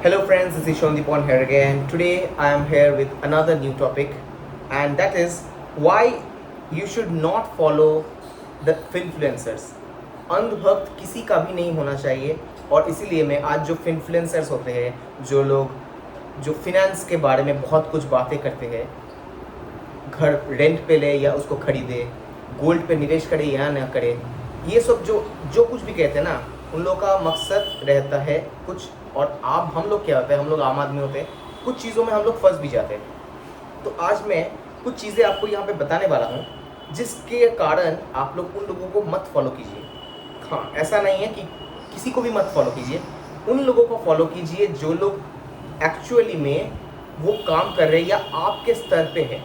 Hello friends, this is Shondipon here again. Today I am here with another new topic, and that is why you should not follow the influencers. अंधभक्त किसी का भी नहीं होना चाहिए, और इसीलिए मैं आज जो इन्फ्लुएंसर्स होते हैं, जो लोग जो फिनेंस के बारे में बहुत कुछ बातें करते हैं, घर रेंट पे ले या उसको खरीदे, गोल्ड पे निवेश करे या ना करे, ये सब जो जो कुछ भी कहते हैं ना, उन लोगों का मकसद रहता है कुछ, और आप हम लोग क्या होते हैं, हम लोग आम आदमी होते हैं, कुछ चीज़ों में हम लोग फंस भी जाते हैं। तो आज मैं कुछ चीज़ें आपको यहाँ पे बताने वाला हूँ जिसके कारण आप लोग उन लोगों को मत फॉलो कीजिए। हाँ, ऐसा नहीं है कि किसी को भी मत फॉलो कीजिए, उन लोगों को फॉलो कीजिए जो लोग एक्चुअली में वो काम कर रहे हैं या आपके स्तर पे है।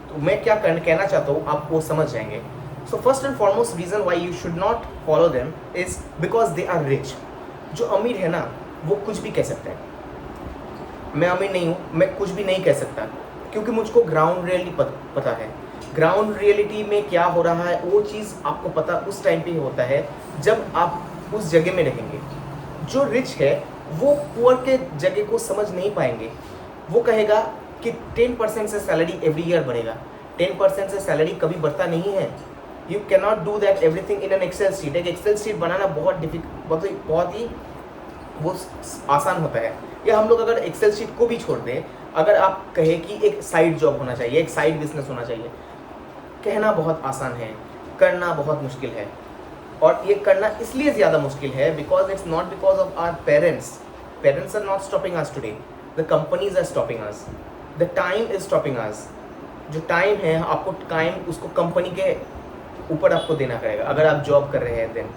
तो मैं क्या कहना चाहता हूँ आप वो समझ जाएंगे। So first and foremost reason why you should not follow them is because they are rich. जो अमीर है ना, वो कुछ भी कह सकते हैं। मैं अमीर नहीं हूँ, मैं कुछ भी नहीं कह सकता, क्योंकि मुझको ग्राउंड रियलिटी पता है। ग्राउंड रियलिटी में क्या हो रहा है वो चीज़ आपको पता उस टाइम पे ही होता है जब आप उस जगह में रहेंगे। जो रिच है वो पुअर के जगह को समझ नहीं पाएंगे। वो कहेगा कि 10% से सैलरी एवरी ईयर बढ़ेगा। 10% से सैलरी कभी बढ़ता नहीं है। You can not do that everything in an excel sheet. एक एक्सेल शीट बनाना बहुत ही वो आसान होता है। या हम लोग अगर एक्सेल शीट को भी छोड़ दें, अगर आप कहें कि एक साइड जॉब होना चाहिए, एक साइड बिजनेस होना चाहिए, कहना बहुत आसान है, करना बहुत मुश्किल है। और ये करना इसलिए ज़्यादा मुश्किल है because it's not because of our parents are not stopping us today, the companies are stopping us, the time is stopping us. जो टाइम है आपको टाइम उसको कंपनी के ऊपर आपको देना पड़ेगा अगर आप जॉब कर रहे हैं देन।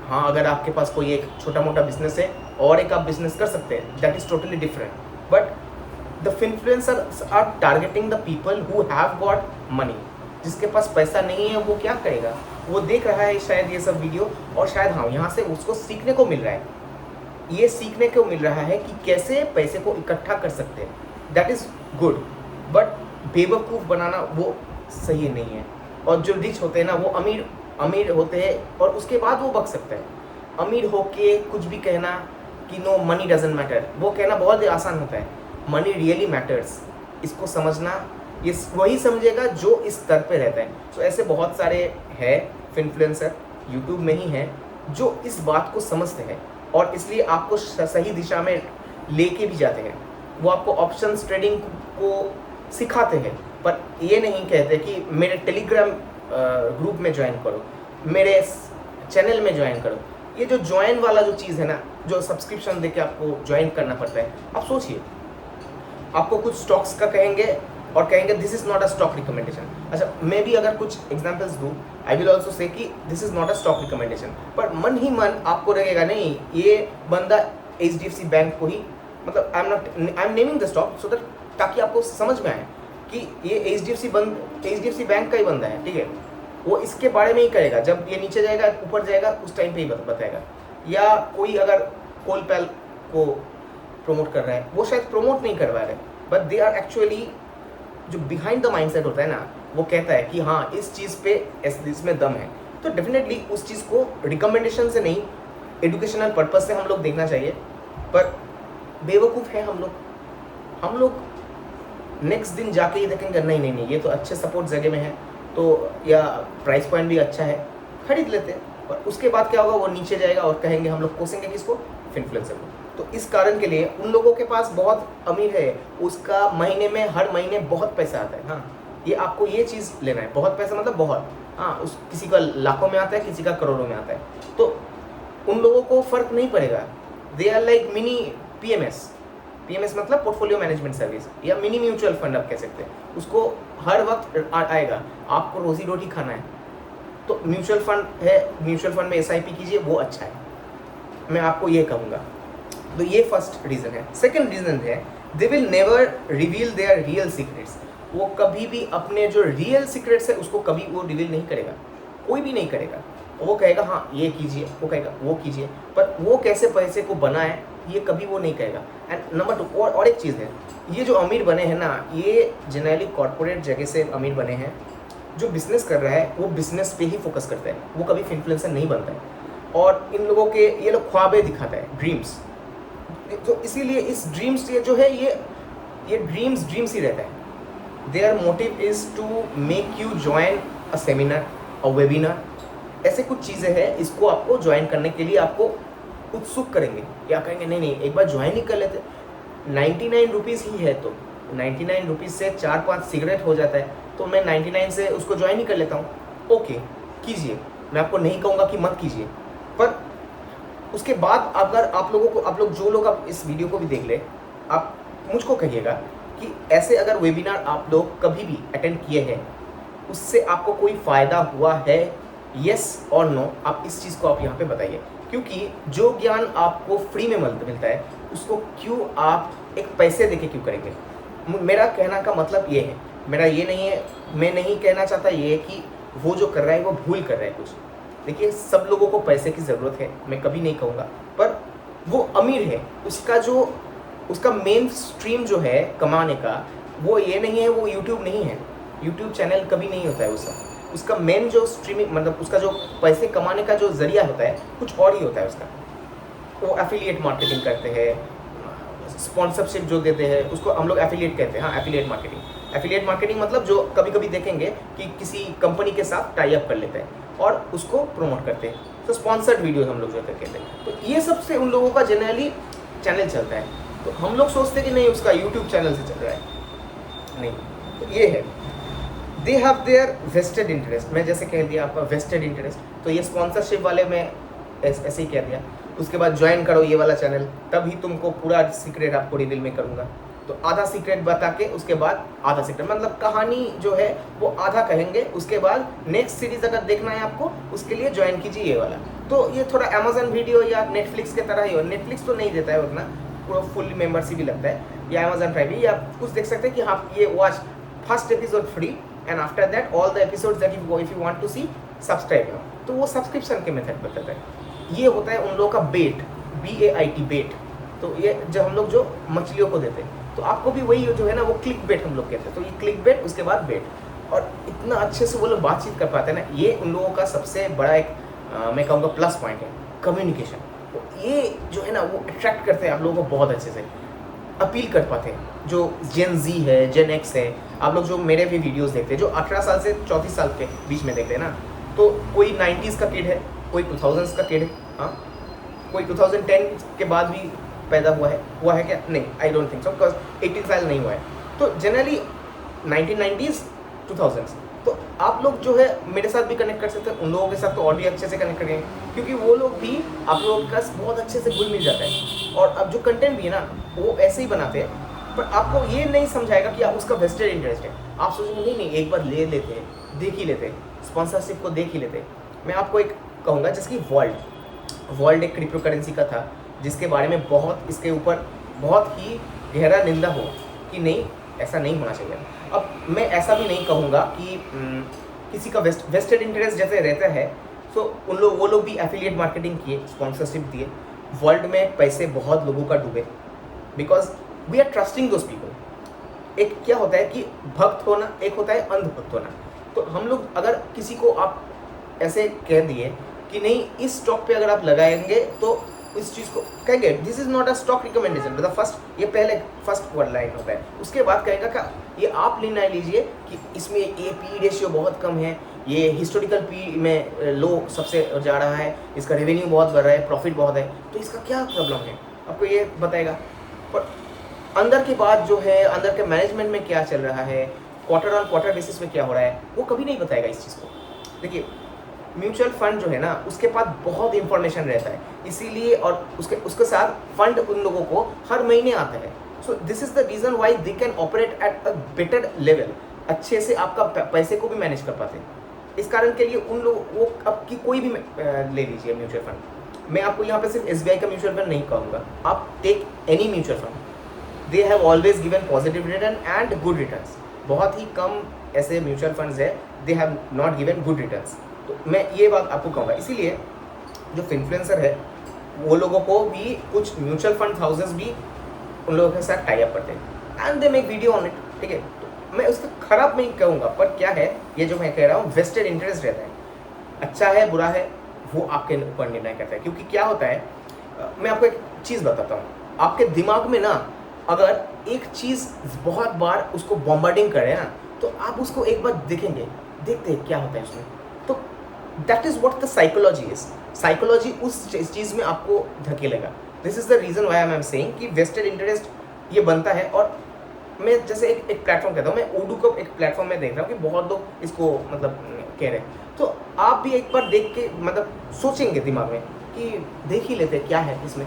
हाँ, अगर आपके पास कोई एक छोटा मोटा बिजनेस है और एक आप बिजनेस कर सकते हैं, that is totally different. But the influencers are targeting the people who have got money. जिसके पास पैसा नहीं है वो क्या करेगा, वो देख रहा है शायद ये सब वीडियो, और शायद हाँ यहाँ से उसको सीखने को मिल रहा है। ये सीखने को मिल रहा है कि कैसे पैसे को इकट्ठा कर सकते हैं, दैट इज़ गुड। बट बेवकूफ़ बनाना वो सही नहीं है। और जो रिच होते हैं ना, वो अमीर होते हैं और उसके बाद वो बक सकते हैं। अमीर होके कुछ भी कहना कि नो मनी डजंट मैटर, वो कहना बहुत ही आसान होता है। मनी रियली मैटर्स, इसको समझना ये वही समझेगा जो इस स्तर पे रहता है। तो ऐसे बहुत सारे हैं इन्फ्लुएंसर यूट्यूब में ही हैं जो इस बात को समझते हैं और इसलिए आपको सही दिशा में लेके भी जाते हैं। वो आपको ऑप्शंस ट्रेडिंग को सिखाते हैं, पर ये नहीं कहते कि मेरे टेलीग्राम ग्रुप में ज्वाइन करो, मेरे चैनल में ज्वाइन करो। ये जो ज्वाइन वाला जो चीज़ है ना, जो सब्सक्रिप्शन देके आपको ज्वाइन करना पड़ता है, आप सोचिए, आपको कुछ स्टॉक्स का कहेंगे और कहेंगे this is not a stock recommendation. अच्छा, मैं भी अगर कुछ एग्जांपल्स दूँ, आई विल ऑल्सो से कि this is not a stock recommendation, पर मन ही मन आपको लगेगा नहीं ये बंदा HDFC बैंक को ही, मतलब I am naming the stock so that, ताकि आपको समझ में आए कि ये HDFC बैंक का ही बंदा है, ठीक है। वो इसके बारे में ही करेगा, जब ये नीचे जाएगा ऊपर जाएगा उस टाइम पे ही बताएगा। या कोई अगर कोलपैल को प्रमोट कर रहा है, वो शायद प्रमोट नहीं करवा रहे, बट दे आर एक्चुअली, जो बिहाइंड द माइंडसेट होता है ना, वो कहता है कि हाँ इस चीज़ पे इसमें दम है। तो डेफिनेटली उस चीज़ को रिकमेंडेशन से नहीं, एजुकेशनल पर्पज से हम लोग देखना चाहिए। पर बेवकूफ़ है हम लोग नेक्स्ट दिन जाके ये देखेंगे नहीं ये तो अच्छे सपोर्ट जगह में है, तो या प्राइस पॉइंट भी अच्छा है, खरीद लेते हैं। पर उसके बाद क्या होगा, वो नीचे जाएगा और कहेंगे, हम लोग कोसेंगे किसको, इन्फ्लुएंसर को। तो इस कारण के लिए उन लोगों के पास बहुत अमीर है, उसका महीने में हर महीने बहुत पैसा आता है। हाँ, ये आपको ये चीज़ लेना है, बहुत पैसा मतलब बहुत। हाँ, उस किसी का लाखों में आता है, किसी का करोड़ों में आता है। तो उन लोगों को फ़र्क नहीं पड़ेगा। They are like mini PMS मतलब पोर्टफोलियो मैनेजमेंट सर्विस, या मिनी म्यूचुअल फंड आप कह सकते हैं। उसको हर वक्त आएगा, आपको रोजी रोटी खाना है तो म्यूचुअल फंड है, म्यूचुअल फंड में SIP कीजिए, वो अच्छा है, मैं आपको ये कहूँगा। तो ये फर्स्ट रीज़न है। सेकेंड रीज़न है, they will never reveal there real secrets. वो कभी भी अपने जो रियल सीक्रेट्स है उसको कभी वो रिवील नहीं करेगा, कोई भी नहीं करेगा। वो कहेगा हाँ ये कीजिए, वो कहेगा वो कीजिए, पर वो कैसे पैसे को बनाए ये कभी वो नहीं कहेगा। एंड नंबर 2, और एक चीज़ है, ये जो अमीर बने हैं ना, ये जनरली कॉर्पोरेट जगह से अमीर बने हैं। जो बिजनेस कर रहा है वो बिजनेस पे ही फोकस करता है, वो कभी इन्फ्लुएंसर नहीं बनता है। और इन लोगों के ये लोग ख्वाबें दिखाता है, ड्रीम्स। तो इसीलिए इस ड्रीम स्टेज जो है ये ड्रीम्स ही रहता है। Their motive is to make you join a seminar, a webinar, ऐसे कुछ चीज़ें हैं, इसको आपको ज्वाइन करने के लिए आपको उत्सुक करेंगे। क्या कहेंगे, नहीं नहीं एक बार ज्वाइन ही कर लेते, 99 रुपीज़ ही है, तो 99 रुपीज़ से 4-5 सिगरेट हो जाता है, तो मैं 99 से उसको ज्वाइन ही कर लेता हूँ। ओके, कीजिए, मैं आपको नहीं कहूँगा कि मत कीजिए, पर उसके बाद अगर आप लोग जो लोग आप इस वीडियो को भी देख ले, आप मुझको कहिएगा कि ऐसे अगर वेबिनार आप लोग कभी भी अटेंड किए हैं, उससे आपको कोई फ़ायदा हुआ है, येस और नो, आप इस चीज़ को आप यहाँ पे बताइए। क्योंकि जो ज्ञान आपको फ्री में मिलता है, उसको क्यों आप एक पैसे देके क्यों करेंगे। मेरा कहना का मतलब ये है, मेरा ये नहीं है, मैं नहीं कहना चाहता ये है कि वो जो कर रहा है वो भूल कर रहा है कुछ। देखिए, सब लोगों को पैसे की ज़रूरत है, मैं कभी नहीं कहूँगा, पर वो अमीर है, उसका मेन स्ट्रीम जो है कमाने का, वो ये नहीं है, वो यूट्यूब नहीं है, यूट्यूब चैनल कभी नहीं होता है उसका मेन जो स्ट्रीमिंग, मतलब उसका जो पैसे कमाने का जो ज़रिया होता है कुछ और ही होता है उसका। वो एफिलिएट मार्केटिंग करते हैं, स्पॉन्सरशिप जो देते हैं उसको हम लोग एफिलिएट कहते हैं। हाँ, एफिलिएट मार्केटिंग मतलब जो कभी कभी देखेंगे कि किसी कंपनी के साथ टाई अप कर लेते हैं और उसको प्रमोट करते हैं, तो स्पॉन्सर्ड वीडियोस हम लोग जो कहते हैं। तो ये सबसे उन लोगों का जनरली चैनल चलता है, तो हम लोग सोचते हैं कि नहीं उसका यूट्यूब चैनल से चल रहा है, नहीं। तो ये है, they have their vested interest, मैं जैसे कह दिया आपका वेस्टेड इंटरेस्ट, तो ये स्पॉन्सरशिप वाले में ऐसे ही कह दिया। उसके बाद ज्वाइन करो ये वाला चैनल, तभी तुमको पूरा सीक्रेट आपको रिवील में करूँगा। तो आधा सीक्रेट बता के उसके बाद आधा सीक्रेट, मतलब कहानी जो है वो आधा कहेंगे, उसके बाद नेक्स्ट सीरीज अगर देखना है आपको उसके लिए ज्वाइन कीजिए ये वाला। तो ये थोड़ा अमेजन वीडियो या नेटफ्लिक्स के तरह ही हो, नेटफ्लिक्स तो नहीं देता है उतना, पूरा फुल मेंबरशिप भी लगता है, या अमेजन प्राइम भी, या कुछ देख सकते हैं कि हाँ ये watch first episode free and after that all the episodes that if you want to see subscribe, तो वो सब्सक्रिप्शन के मेथड बताता है। ये होता है उन लोगों का बेट, BAIT बेट। तो ये जो हम लोग जो मछलियों को देते हैं, तो आपको भी वही जो है ना वो क्लिक बेट हम लोग कहते हैं। तो ये क्लिक बेट, उसके बाद बेट, और इतना अच्छे से वो लोग बातचीत कर पाते हैं ना, ये उन लोगों का सबसे बड़ा एक मैं कहूँगा प्लस पॉइंट है, कम्युनिकेशन। तो ये जो है ना वो अट्रैक्ट करते हैं आप लोगों को, बहुत अच्छे से अपील कर पाते हैं। जो जेन जी है, जेन एक्स है, आप लोग जो मेरे भी वीडियोस देखते हैं, जो 18 साल से 34 साल के बीच में देखते हैं ना, तो कोई 90s का किड है, कोई 2000s का किड है, हाँ, कोई 2010 के बाद भी पैदा हुआ है क्या, नहीं, I don't think so, because 18 साल नहीं हुआ है। तो जनरली 1990s 2000s, तो आप लोग जो है मेरे साथ भी कनेक्ट कर सकते हैं, उन लोगों के साथ तो और भी अच्छे से कनेक्ट करेंगे, क्योंकि वो लोग भी आप लोगों का बहुत अच्छे से घुल मिल जाता है। और अब जो कंटेंट भी है ना वो ऐसे ही बनाते हैं, पर आपको ये नहीं समझाएगा कि आप उसका वेस्टेड इंटरेस्ट है। आप सोचेंगे नहीं एक बार ले लेते हैं, देख ही लेते हैं, स्पॉन्सरशिप को देख ही लेते हैं। मैं आपको एक कहूँगा, जिसकी वर्ल्ड एक क्रिप्टो करेंसी का था, जिसके बारे में बहुत इसके ऊपर बहुत ही गहरा निंदा हो कि नहीं ऐसा नहीं होना चाहिए। अब मैं ऐसा भी नहीं कहूँगा कि किसी का वेस्टेड इंटरेस्ट जैसे रहता है, तो वो लोग भी एफिलिएट मार्केटिंग किए, स्पॉन्सरशिप दिए, वर्ल्ड में पैसे बहुत लोगों का डूबे, because we are trusting those people. एक क्या होता है कि भक्त होना, एक होता है अंधभक्त होना। तो हम लोग अगर किसी को आप ऐसे कह दिए कि नहीं इस स्टॉक पे अगर आप लगाएंगे तो इस चीज़ को कहेंगे, this is not a stock recommendation, मतलब फर्स्ट, ये पहले फर्स्ट वर्ड लाइन होता है। उसके बाद कहेगा क्या, ये आप निर्णय लीजिए कि इसमें ये पी रेशियो बहुत कम है, ये हिस्टोरिकल पी में लो सबसे जा रहा है, इसका रेवेन्यू बहुत बढ़ रहा है, प्रॉफिट बहुत है, तो इसका क्या प्रॉब्लम है, आपको ये बताएगा। पर अंदर की बात जो है, अंदर के मैनेजमेंट में क्या चल रहा है, क्वार्टर ऑन क्वार्टर बेसिस में क्या हो रहा है, वो कभी नहीं बताएगा इस चीज़ को। देखिए, म्यूचुअल फंड जो है ना उसके पास बहुत इंफॉर्मेशन रहता है, इसीलिए, और उसके साथ फंड उन लोगों को हर महीने आता है। So this is the reason why they can operate at a better level, अच्छे से आपका पैसे को भी मैनेज कर पाते हैं। इस कारण के लिए उन लोग वो अब की कोई भी ले लीजिए म्यूचुअल फंड, मैं आपको यहाँ पे सिर्फ SBI का म्यूचुअल फंड नहीं कहूँगा, आप take any mutual fund, they have always given positive return and good returns. बहुत ही कम ऐसे म्यूचुअल फंड्स है they have not given good returns. तो मैं ये बात आपको कहूँगा, इसीलिए जो इन्फ्लुएंसर है वो लोगों को भी कुछ म्यूचुअल फंड हाउसेस भी उन लोगों के साथ टाई अप करते हैं and they make video on it, ठीक है। तो मैं उसका खराब नहीं कहूँगा, पर क्या है ये जो मैं कह रहा हूँ वेस्टेड इंटरेस्ट रहता है, अच्छा है बुरा है वो आपके ऊपर निर्णय करता है। क्योंकि क्या होता है, मैं आपको एक चीज़ बताता हूँ, आपके दिमाग में ना अगर एक चीज़ बहुत बार उसको बॉम्बार्डिंग करे ना, तो आप उसको एक बार देखेंगे, देखते हैं क्या होता है उसमें। तो that is what the psychology is. Psychology उस चीज़ में आपको धकेलेगा। This is the reason why I am saying कि वेस्टेड इंटरेस्ट ये बनता है। और मैं जैसे एक प्लेटफॉर्म कहता हूँ, मैं ओडू को एक प्लेटफॉर्म में देख रहा हूँ कि बहुत लोग इसको मतलब कह रहे हैं, तो आप भी एक बार देख के मतलब सोचेंगे दिमाग में कि देख ही लेते क्या है इसमें,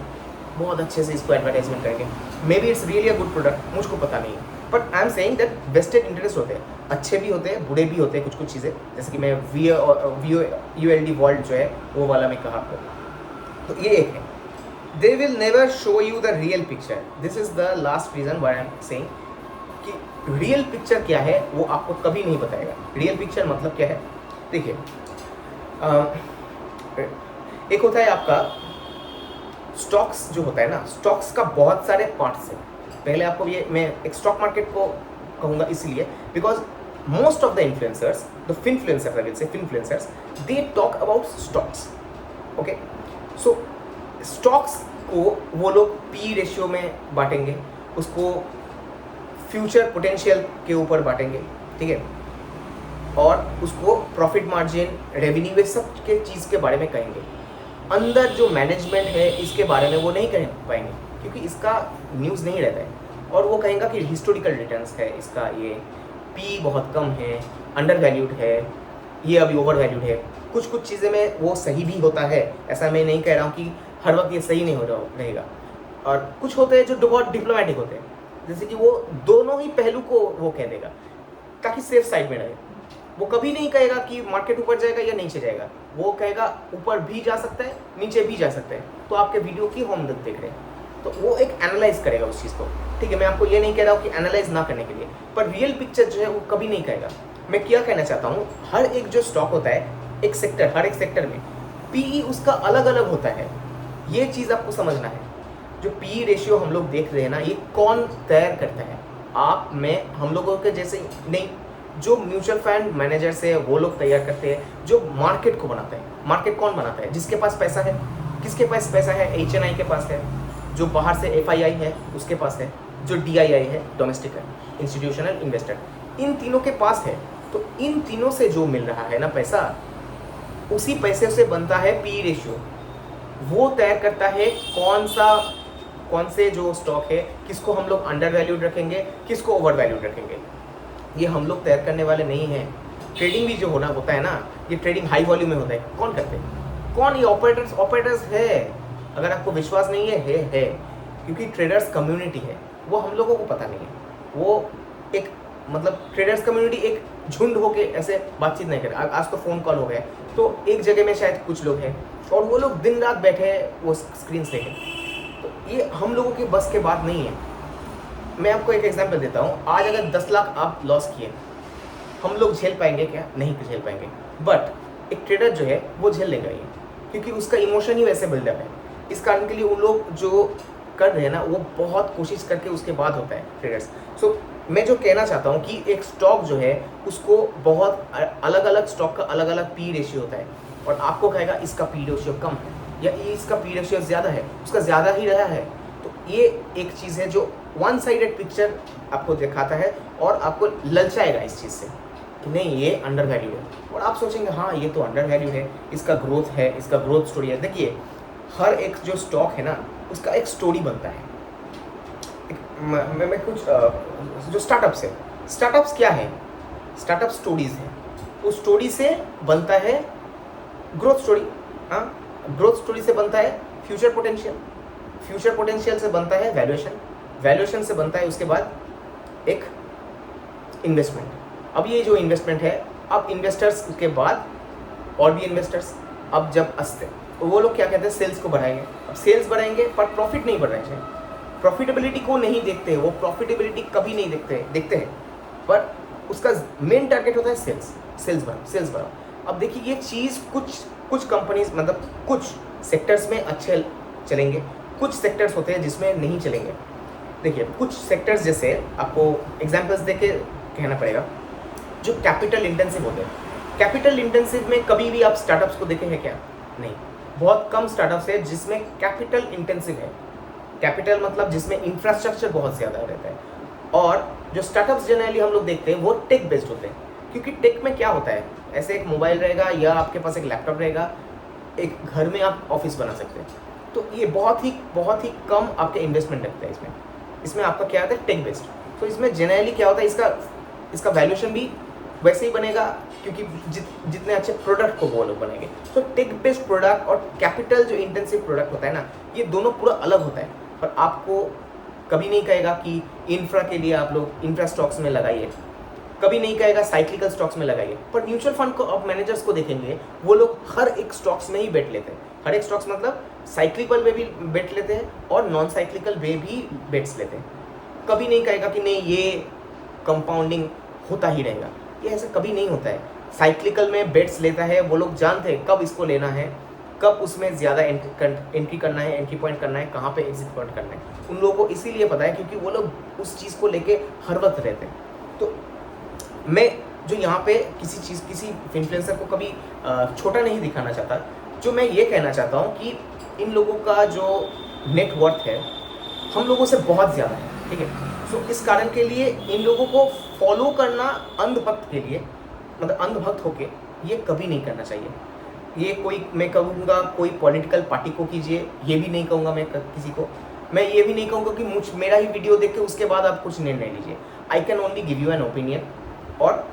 बहुत अच्छे से इसको एडवर्टाइजमेंट करके, may be it's really a good product, मुझको पता नहीं है। But I am saying that vested interest होते हैं, अच्छे भी होते हैं, बुरे भी होते हैं कुछ चीज़ें, जैसे कि मैं VOULD वर्ल्ड जो है वो वाला मैं कहा आपको। तो ये एक है, they will never show you the real picture. This is the last reason why I am saying कि रियल पिक्चर क्या है वो आपको कभी नहीं बताएगा। रियल पिक्चर मतलब क्या है, देखिए एक होता है आपका स्टॉक्स जो होता है ना, स्टॉक्स का बहुत सारे पार्ट्स हैं। पहले आपको ये मैं एक स्टॉक मार्केट को कहूँगा इसलिए because most of the influencers, the finfluencers, I will say finfluencers, they talk about stocks. Okay, so stocks को वो लोग पी रेशियो में बांटेंगे, उसको फ्यूचर पोटेंशियल के ऊपर बांटेंगे, ठीक है, और उसको प्रॉफिट मार्जिन, रेवेन्यू, ये सब के चीज़ के बारे में कहेंगे। अंदर जो मैनेजमेंट है इसके बारे में वो नहीं कह पाएंगे क्योंकि इसका न्यूज़ नहीं रहता है। और वो कहेंगे कि हिस्टोरिकल रिटर्न्स है इसका, ये पी बहुत कम है, अंडर वैल्यूड है, ये अभी ओवर वैल्यूड है। कुछ चीज़ें में वो सही भी होता है, ऐसा मैं नहीं कह रहा हूँ कि हर वक्त ये सही नहीं हो रहा रहेगा। और कुछ होते हैं जो बहुत डिप्लोमेटिक होते हैं, जैसे कि वो दोनों ही पहलू को वो कह देगा ताकि सेफ साइड में रहे। वो कभी नहीं कहेगा कि मार्केट ऊपर जाएगा या नीचे जाएगा, वो कहेगा ऊपर भी जा सकता है, नीचे भी जा सकता है। तो आपके वीडियो की हम देख रहे हैं तो वो एक एनालाइज करेगा उस चीज़ को, ठीक है। मैं आपको ये नहीं कह रहा हूँ कि एनालाइज ना करने के लिए, पर रियल पिक्चर जो है वो कभी नहीं कहेगा। मैं क्या कहना चाहता हूँ, हर एक जो स्टॉक होता है, एक सेक्टर, हर एक सेक्टर में पीई उसका अलग अलग होता है। ये चीज़ आपको समझना है। जो पीई रेशियो हम लोग देख रहे हैं ना, ये कौन तैयार करता है? आप, मैं, हम लोगों के जैसे नहीं, जो म्यूचुअल फंड मैनेजर्स है वो लोग तैयार करते हैं। जो मार्केट को बनाता है, मार्केट कौन बनाता है? जिसके पास पैसा है। किसके पास पैसा है? HNI के पास है, जो बाहर से FII है उसके पास है, जो DII है, डोमेस्टिक है, इंस्टीट्यूशनल इन्वेस्टर, इन तीनों के पास है। तो इन तीनों से जो मिल रहा है ना पैसा, उसी पैसे से बनता है पी रेशियो। वो तय करता है कौन से जो स्टॉक है, किसको हम लोग अंडर वैल्यूड रखेंगे, किसको ओवर वैल्यूड रखेंगे। ये हम लोग तय करने वाले नहीं हैं। ट्रेडिंग भी जो होता है ना, ये ट्रेडिंग हाई वॉल्यूम में होता है। कौन करते हैं? कौन? ये ऑपरेटर्स है। अगर आपको विश्वास नहीं है क्योंकि ट्रेडर्स कम्युनिटी है, वो हम लोगों को पता नहीं है। वो एक मतलब ट्रेडर्स कम्युनिटी एक झुंड होके ऐसे बातचीत नहीं करे। आज तो फ़ोन कॉल हो गया, तो एक जगह में शायद कुछ लोग हैं और वो लोग दिन रात बैठे हैं वो स्क्रीन से। तो ये हम लोगों की बस के बात नहीं है। मैं आपको एक एग्जांपल देता हूँ। आज अगर 10 लाख आप लॉस किए, हम लोग झेल पाएंगे क्या? नहीं झेल पाएंगे। बट एक ट्रेडर जो है वो झेल लेगा ये, क्योंकि उसका इमोशन ही वैसे बिल्डअप है। इस कारण के लिए वो लोग जो कर रहे हैं ना, वो बहुत कोशिश करके उसके बाद होता है ट्रेडर्स। सो मैं जो कहना चाहता हूँ कि एक स्टॉक जो है उसको बहुत अलग अलग स्टॉक का अलग अलग पी रेशियो होता है, और आपको कहेगा इसका पी रेशियो कम है या इसका पी रेशियो ज़्यादा है, उसका ज़्यादा ही रहा है। तो ये एक चीज़ है जो वन साइडेड पिक्चर आपको दिखाता है और आपको ललचाएगा इस चीज़ से कि नहीं ये अंडर वैल्यू है, और आप सोचेंगे हाँ ये तो अंडर वैल्यू है, इसका ग्रोथ है, इसका ग्रोथ स्टोरी है। देखिए हर एक जो स्टॉक है ना, उसका एक स्टोरी बनता है। मैं कुछ जो स्टार्टअप्स है, स्टार्टअप्स क्या है? स्टार्टअप स्टोरीज है। उस स्टोरी से बनता है ग्रोथ स्टोरी। हाँ, ग्रोथ स्टोरी से बनता है फ्यूचर पोटेंशियल, फ्यूचर पोटेंशियल से बनता है वैल्यूएशन, वैल्यूएशन से बनता है उसके बाद एक इन्वेस्टमेंट। अब ये जो इन्वेस्टमेंट है, अब इन्वेस्टर्स के बाद और भी इन्वेस्टर्स, अब जब वो लोग क्या कहते हैं, सेल्स को बढ़ाएंगे। अब सेल्स बढ़ाएंगे पर प्रॉफिट नहीं बढ़ रहे हैं, प्रॉफिटेबिलिटी को नहीं देखते हैं। वो प्रॉफिटेबिलिटी कभी नहीं देखते हैं, पर उसका मेन टारगेट होता है सेल्स बढ़ाओ। अब देखिए ये चीज़ कुछ कंपनीज मतलब कुछ सेक्टर्स में अच्छे चलेंगे, कुछ सेक्टर्स होते हैं जिसमें नहीं चलेंगे। देखिए कुछ सेक्टर्स जैसे आपको एग्जांपल्स देके कहना पड़ेगा, जो कैपिटल इंटेंसिव होते हैं। कैपिटल इंटेंसिव में कभी भी आप स्टार्टअप्स को देखे हैं क्या? नहीं। बहुत कम स्टार्टअप्स है जिसमें कैपिटल इंटेंसिव है। कैपिटल मतलब जिसमें इंफ्रास्ट्रक्चर बहुत ज़्यादा रहता है। और जो स्टार्टअप्स जनरली हम लोग देखते हैं वो टेक बेस्ड होते हैं, क्योंकि टेक में क्या होता है, ऐसे एक मोबाइल रहेगा या आपके पास एक लैपटॉप रहेगा, एक घर में आप ऑफिस बना सकते हैं। तो ये बहुत ही कम आपके इन्वेस्टमेंट लगता है इसमें आपका क्या होता है, टेक बेस्ड। तो इसमें जनरली क्या होता है, इसका वैल्यूएशन भी वैसे ही बनेगा, क्योंकि जितने अच्छे प्रोडक्ट को वो लोग बनेंगे। तो टेक बेस्ड प्रोडक्ट और कैपिटल जो इंटेंसिव प्रोडक्ट होता है ना, ये दोनों पूरा अलग होता है। पर आपको कभी नहीं कहेगा कि इंफ्रा के लिए आप लोग इंफ्रा स्टॉक्स में लगाइए, कभी नहीं कहेगा साइक्लिकल स्टॉक्स में लगाइए। पर म्यूचुअल फंड को आप मैनेजर्स को देखेंगे, वो लोग हर एक स्टॉक्स में ही बेट लेते हैं। हर एक स्टॉक्स मतलब साइक्लिकल में भी बेट लेते हैं और नॉन साइक्लिकल में भी बेट्स लेते हैं। कभी नहीं कहेगा कि नहीं ये कंपाउंडिंग होता ही रहेगा, ये ऐसा कभी नहीं होता है। साइक्लिकल में बेट्स लेता है, वो लोग जानते हैं कब इसको लेना है, कब उसमें ज़्यादा एंट्री करना है, एंट्री पॉइंट करना है, कहाँ पे एग्जिट पॉइंट करना है। उन लोगों को इसीलिए पता है क्योंकि वो लोग उस चीज़ को लेके हर वक्त रहते हैं। तो मैं जो यहाँ पे किसी इन्फ्लुएंसर को कभी छोटा नहीं दिखाना चाहता, जो मैं ये कहना चाहता हूँ कि इन लोगों का जो नेटवर्थ है हम लोगों से बहुत ज़्यादा है, ठीक है। सो इस कारण के लिए इन लोगों को फॉलो करना अंधभक्त के लिए, मतलब अंधभक्त होके ये कभी नहीं करना चाहिए। ये कोई, मैं कहूँगा कोई पॉलिटिकल पार्टी को कीजिए, ये भी नहीं कहूँगा मैं किसी को। मैं ये भी नहीं कहूँगा कि मेरा ही वीडियो देख के उसके बाद आप कुछ निर्णय लीजिए। I can only give you an opinion, और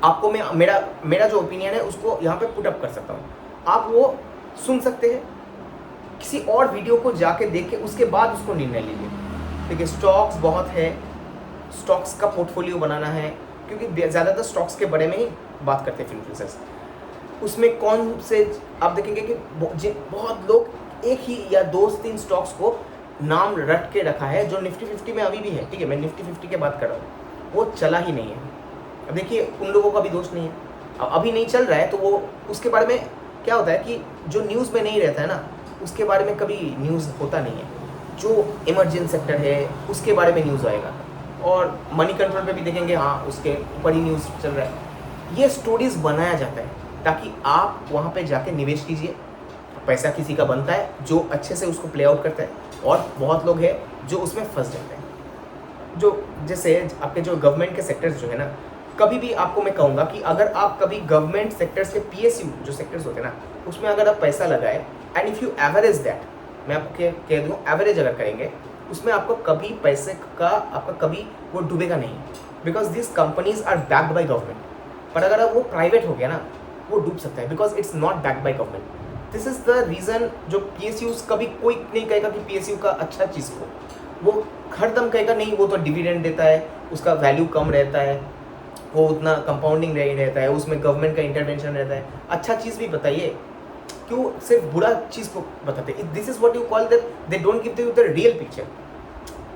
आपको मैं मेरा जो ओपिनियन है उसको यहाँ पे पुट अप कर सकता हूँ। आप वो सुन सकते हैं, किसी और वीडियो को जाके देख के उसके बाद उसको निर्णय लीजिए। देखिए स्टॉक्स बहुत है, स्टॉक्स का पोर्टफोलियो बनाना है, क्योंकि ज़्यादातर स्टॉक्स के बारे में ही बात करते हैं इन्फ्लुएंसर्स। उसमें कौन से आप देखेंगे कि बहुत लोग एक ही या 2-3 स्टॉक्स को नाम रट के रखा है, जो निफ्टी 50 में अभी भी है, ठीक है, मैं निफ्टी 50 की बात कर रहा हूँ, वो चला ही नहीं है। अब देखिए उन लोगों का भी दोष नहीं है, अब अभी नहीं चल रहा है तो वो उसके बारे में क्या होता है कि जो न्यूज़ में नहीं रहता है ना, उसके बारे में कभी न्यूज़ होता नहीं है। जो इमरजेंसी सेक्टर है उसके बारे में न्यूज़ आएगा, और मनी कंट्रोल पे भी देखेंगे, हाँ उसके ऊपर ही न्यूज़ चल रहा है। ये स्टोरीज बनाया जाता है ताकि आप वहाँ पे जाके निवेश कीजिए, पैसा किसी का बनता है जो अच्छे से उसको प्ले आउट करता है, और बहुत लोग हैं जो उसमें फंस जाते हैं। जो जैसे आपके जो गवर्नमेंट के सेक्टर्स जो है ना, कभी भी आपको मैं कहूँगा कि अगर आप कभी गवर्नमेंट सेक्टर्स के PSU जो सेक्टर्स होते हैं ना, उसमें अगर आप पैसा लगाए and if you average that, मैं आपको कह दूँ एवरेज अगर करेंगे, उसमें आपको कभी पैसे का आपका कभी वो डूबेगा नहीं, because this companies are backed by government. पर अगर वो प्राइवेट हो गया ना, वो डूब सकता है, because it's not backed by government. This is the reason जो PSUs कभी कोई नहीं कहेगा कि PSU का अच्छा चीज़ हो, वो हर दम कहेगा नहीं वो तो डिविडेंड देता है, उसका वैल्यू कम रहता है, वो उतना कंपाउंडिंग नहीं रहता है, उसमें गवर्नमेंट का इंटरवेंशन रहता है। अच्छा चीज़ भी बताइए, क्यों सिर्फ बुरा चीज़ को बताते? This is what you call that they don't give you the real picture.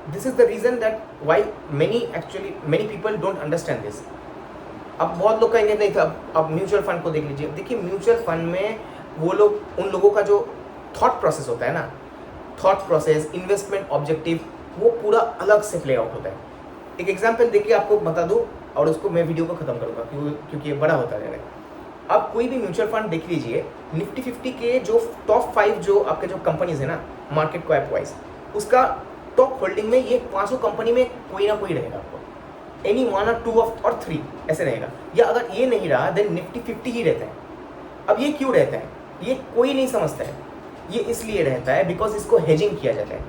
This is the reason that why many people don't understand this. अब बहुत लोग कहेंगे नहीं था, अब म्यूचुअल फंड को देख लीजिए। देखिए म्यूचुअल फंड में वो लोग, उन लोगों का जो थॉट प्रोसेस होता है ना, थॉट प्रोसेस, इन्वेस्टमेंट ऑब्जेक्टिव, वो पूरा अलग से प्ले आउट होता है। एक एग्जांपल देखिए आपको बता दूं, और उसको मैं वीडियो को ख़त्म करूँगा क्योंकि ये बड़ा होता है। आप कोई भी म्यूचुअल फंड देख लीजिए, निफ्टी 50 के जो टॉप 5 जो आपके जो कंपनीज है ना, मार्केट कैप वाइज, उसका टॉप होल्डिंग में ये 500 कंपनी में कोई ना कोई रहेगा आपको, एनी 1 और 2 और 3 ऐसे रहेगा। या अगर ये नहीं रहा देन निफ्टी 50 ही रहता है। अब ये क्यों रहता है, ये कोई नहीं समझता है। ये इसलिए रहता है बिकॉज इसको हेजिंग किया जाता है,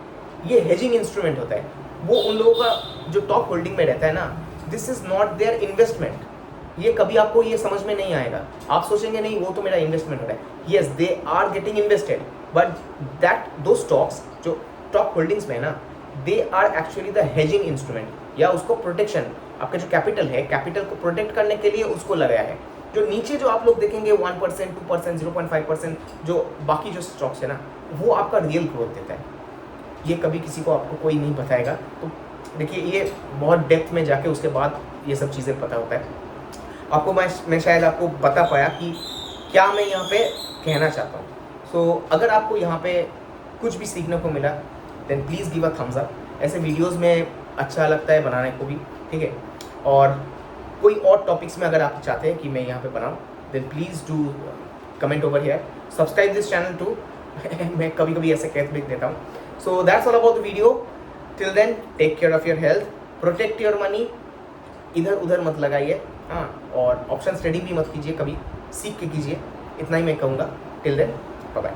ये हेजिंग इंस्ट्रूमेंट होता है। वो उन लोगों का जो टॉप होल्डिंग में रहता है ना, this is not their investment. ये कभी आपको ये समझ में नहीं आएगा, आप सोचेंगे नहीं वो तो मेरा इन्वेस्टमेंट हो रहा है। Yes they are getting invested, but that दो स्टॉक्स जो टॉप होल्डिंग्स में है ना, they are actually the hedging instrument, या उसको प्रोटेक्शन, आपका जो कैपिटल है, कैपिटल को प्रोटेक्ट करने के लिए उसको लगाया है। जो नीचे जो आप लोग देखेंगे 1%, 2%, 0.5% जो बाकी जो स्टॉक्स है ना, वो आपका रियल ग्रोथ देता है। ये कभी किसी को आपको कोई नहीं बताएगा। तो देखिए ये बहुत डेप्थ में जाके उसके बाद ये सब चीज़ें पता होता है आपको। मैं शायद आपको बता पाया कि क्या मैं यहाँ पे कहना चाहता हूँ। सो अगर आपको यहाँ पे कुछ भी सीखने को मिला then please give a thumbs up. ऐसे वीडियोज़ में अच्छा लगता है बनाने को भी, ठीक है। और कोई और टॉपिक्स में अगर आप चाहते हैं कि मैं यहाँ पे बनाऊँ then please do comment over here, subscribe this channel too मैं कभी कभी ऐसे कह भी देता हूँ। So that's all about the video. Till then take care of your health, protect your money, इधर उधर मत लगाइए. हाँ, और ऑप्शन ट्रेडिंग भी मत कीजिए, कभी सीख के कीजिए. इतना ही मैं कहूँगा. Till then bye bye.